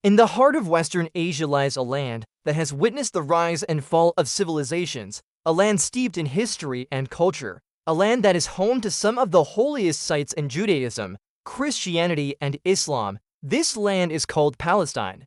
In the heart of Western Asia lies a land that has witnessed the rise and fall of civilizations, a land steeped in history and culture, a land that is home to some of the holiest sites in Judaism, Christianity, and Islam. This land is called Palestine.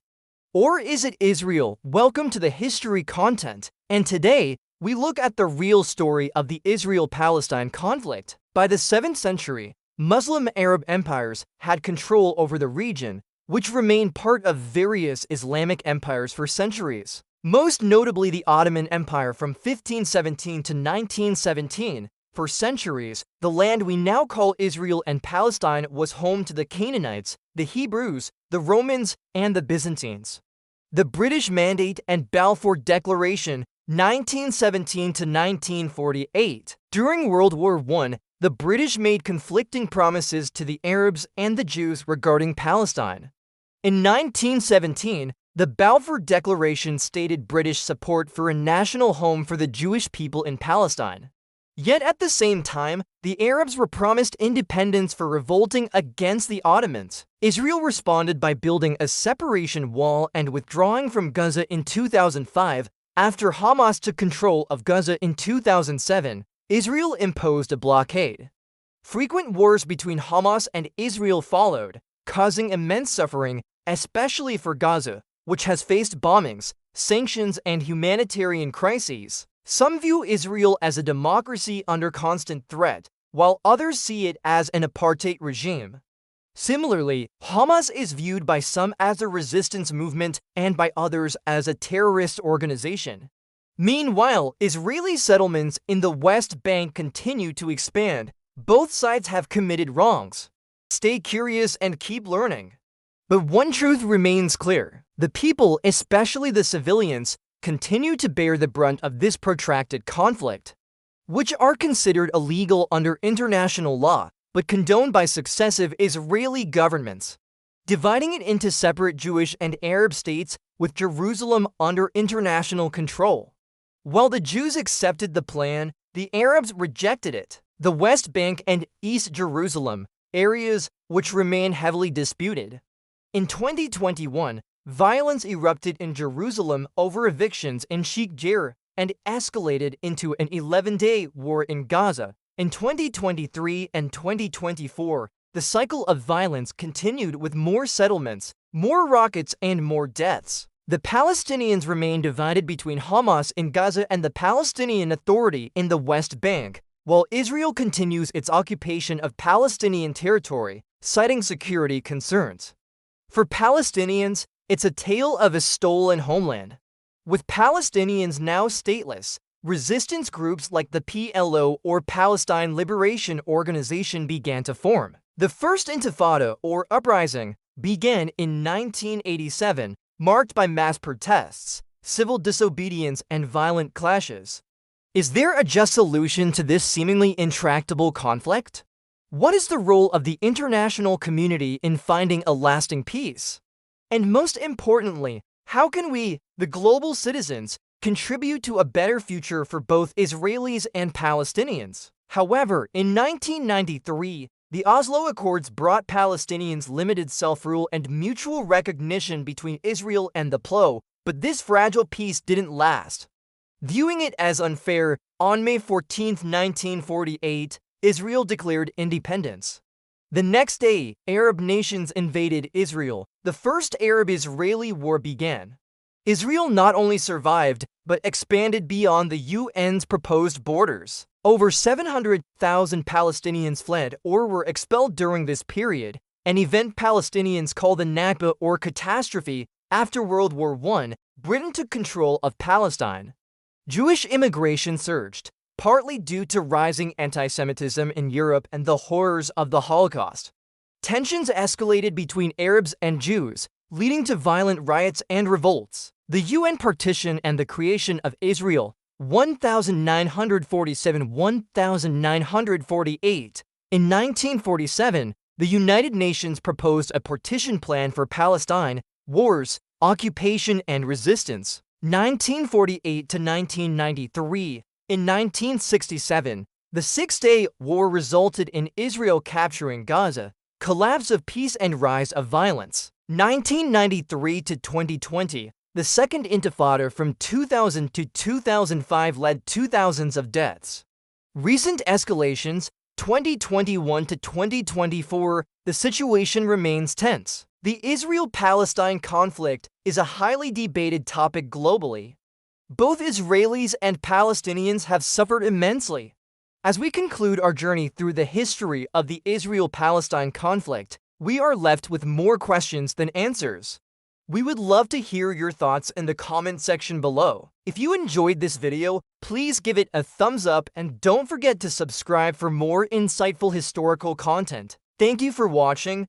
Or is it Israel? Welcome to the history content, and today we look at the real story of the Israel-Palestine conflict. By the 7th century, Muslim Arab empires had control over the region, which remained part of various Islamic empires for centuries. Most notably the Ottoman Empire from 1517 to 1917. For centuries, the land we now call Israel and Palestine was home to the Canaanites, the Hebrews, the Romans, and the Byzantines. The British Mandate and Balfour Declaration, 1917 to 1948. During World War I, the British made conflicting promises to the Arabs and the Jews regarding Palestine. In 1917, the Balfour Declaration stated British support for a national home for the Jewish people in Palestine. Yet at the same time, the Arabs were promised independence for revolting against the Ottomans. Israel responded by building a separation wall and withdrawing from Gaza in 2005. After Hamas took control of Gaza in 2007, Israel imposed a blockade. Frequent wars between Hamas and Israel followed, causing immense suffering, especially for Gaza, which has faced bombings, sanctions, and humanitarian crises. Some view Israel as a democracy under constant threat, while others see it as an apartheid regime. Similarly, Hamas is viewed by some as a resistance movement and by others as a terrorist organization. Meanwhile, Israeli settlements in the West Bank continue to expand. Both sides have committed wrongs. Stay curious and keep learning. But one truth remains clear. The people, especially the civilians, continue to bear the brunt of this protracted conflict, which are considered illegal under international law, but condoned by successive Israeli governments, dividing it into separate Jewish and Arab states with Jerusalem under international control. While the Jews accepted the plan, the Arabs rejected it. The West Bank and East Jerusalem, areas which remain heavily disputed. In 2021, violence erupted in Jerusalem over evictions in Sheikh Jarrah and escalated into an 11-day war in Gaza. In 2023 and 2024, the cycle of violence continued with more settlements, more rockets, and more deaths. The Palestinians remain divided between Hamas in Gaza and the Palestinian Authority in the West Bank, while Israel continues its occupation of Palestinian territory, citing security concerns. For Palestinians, it's a tale of a stolen homeland. With Palestinians now stateless, resistance groups like the PLO or Palestine Liberation Organization began to form. The first Intifada, or uprising, began in 1987, marked by mass protests, civil disobedience, and violent clashes. Is there a just solution to this seemingly intractable conflict? What is the role of the international community in finding a lasting peace? And most importantly, how can we, the global citizens, contribute to a better future for both Israelis and Palestinians? However, in 1993, the Oslo Accords brought Palestinians limited self-rule and mutual recognition between Israel and the PLO, but this fragile peace didn't last. Viewing it as unfair, on May 14, 1948, Israel declared independence. The next day, Arab nations invaded Israel. The First Arab-Israeli War began. Israel not only survived, but expanded beyond the UN's proposed borders. Over 700,000 Palestinians fled or were expelled during this period, an event Palestinians call the Nakba or catastrophe. After World War I, Britain took control of Palestine. Jewish immigration surged, partly due to rising anti-Semitism in Europe and the horrors of the Holocaust. Tensions escalated between Arabs and Jews, leading to violent riots and revolts. The UN partition and the creation of Israel, 1947–1948. In 1947, the United Nations proposed a partition plan for Palestine, wars, occupation, and resistance. 1948 to 1993. In 1967, the Six-Day War resulted in Israel capturing Gaza, collapse of peace and rise of violence. 1993 to 2020, the Second Intifada from 2000 to 2005 led to thousands of deaths. Recent escalations, 2021 to 2024, the situation remains tense. The Israel-Palestine conflict is a highly debated topic globally. Both Israelis and Palestinians have suffered immensely. As we conclude our journey through the history of the Israel-Palestine conflict, we are left with more questions than answers. We would love to hear your thoughts in the comment section below. If you enjoyed this video, please give it a thumbs up and don't forget to subscribe for more insightful historical content. Thank you for watching.